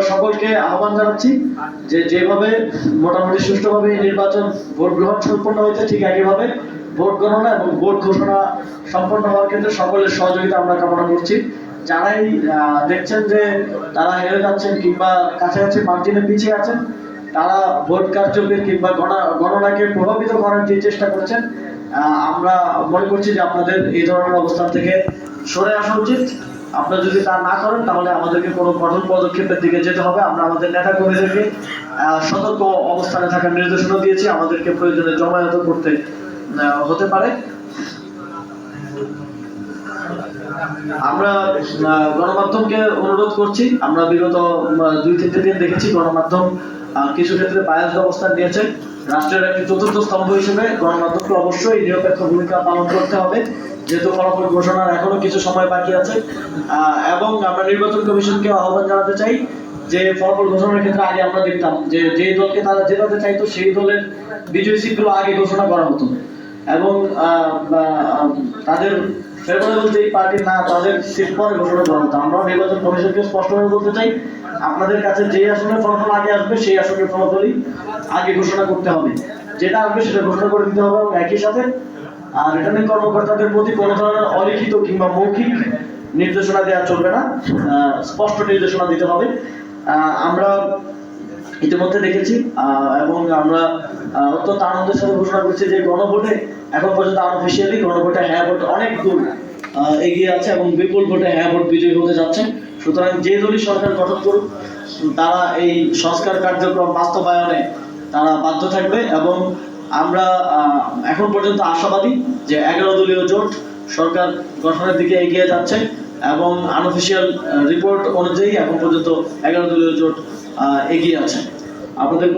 আমরা সকলকে আহ্বান জানাচ্ছি যে যেভাবে মোটামুটি সুষ্ঠুভাবে নির্বাচন ভোট গ্রহণ সম্পন্ন হয়েছে ঠিক একইভাবে ভোট গণনা এবং ভোট ঘোষণা সম্পন্ন হওয়ার ক্ষেত্রে সকলের সহযোগিতা আমরা কামনা করছি। যারাই দেখছেন যে তারা হেরে যাচ্ছেন কিংবা কাছাকাছি মার্জিনে পিছিয়ে আছেন, তারা ভোট কারচুপির কিংবা গণনাকে প্রভাবিত করার যে চেষ্টা করছেন, আমরা মনে করছি যে আপনাদের এই ধরনের অবস্থান থেকে সরে আসা উচিত। আপনারা যদি তা না করেন তাহলে আমাদেরকে কোনো কঠোর পদক্ষেপের দিকে যেতে হবে। আমরা আমাদের নেতা কর্মীদেরকে সতর্ক অবস্থানে থাকার নির্দেশনা দিয়েছি, আমাদেরকে প্রয়োজনে জমায়েত করতে হতে পারে। আমরা গণমাধ্যমকে অনুরোধ করছি, আমরা বিগত 2-3 দিন দেখেছি গণমাধ্যম কিছু ক্ষেত্রে বায়াস অবস্থান নিয়েছে। রাষ্ট্রের একটি চতুর্থ স্তম্ভ হিসেবে গণমাধ্যমকে অবশ্যই নিরপেক্ষ ভূমিকা পালন করতে হবে, যেহেতু ফলাফল ঘোষণার এখনো কিছু সময় বাকি আছে। এবং আমরা নির্বাচন কমিশনকে আহ্বান জানাতে চাই যে ফলাফল ঘোষণার ক্ষেত্রে আগে আমরা দেখতাম যে যে দলকে তারা জেতাতে চাইতো সেই দলের বিজয়ী সিটগুলো আগে ঘোষণা করা হতো এবং তাদের ফেভারেবল যেই পার্টি না তাদের সিট পরে ঘোষণা করা হতো। আমরা নির্বাচন কমিশনকে স্পষ্টভাবে বলতে চাই, আপনাদের কাছে যে আসনের ফলাফল আগে আসবে সেই আসনের ফলাফলই আগে ঘোষণা করতে হবে, যেটা আসবে সেটা ঘোষণা করে দিতে হবে। এবং একই সাথে রিটার্নিং কর্মকর্তাদের প্রতি কোনো ধরনের অলিখিত কিংবা মৌখিক নির্দেশনা দেওয়া চলবে না, স্পষ্ট নির্দেশনা দিতে হবে। আমরা ইতিমধ্যে দেখেছি এবং আমরা অত্যন্ত আনন্দের সাথে ঘোষণা করছি যে গণভোটে এখন পর্যন্ত আনঅফিসিয়ালি গণভোটে হ্যাঁ ভোট অনেক দূর এগিয়ে আছে এবং বিপুল ভোটে হ্যাঁ ভোট বিজয়ী হতে যাচ্ছে। সুতরাং যে দলই সরকার গঠন করুক তারা এই সংস্কার কার্যক্রম বাস্তবায়নে তারা বাধ্য থাকবে এবং আমরা এখন পর্যন্ত আশাবাদী যে 11 দলীয় জোট সরকার গঠনের দিকে এগিয়ে যাচ্ছে এবং আনঅফিসিয়াল রিপোর্ট অনুযায়ী এখন পর্যন্ত 11 দলীয় জোট এগিয়ে আছে। আপনাদের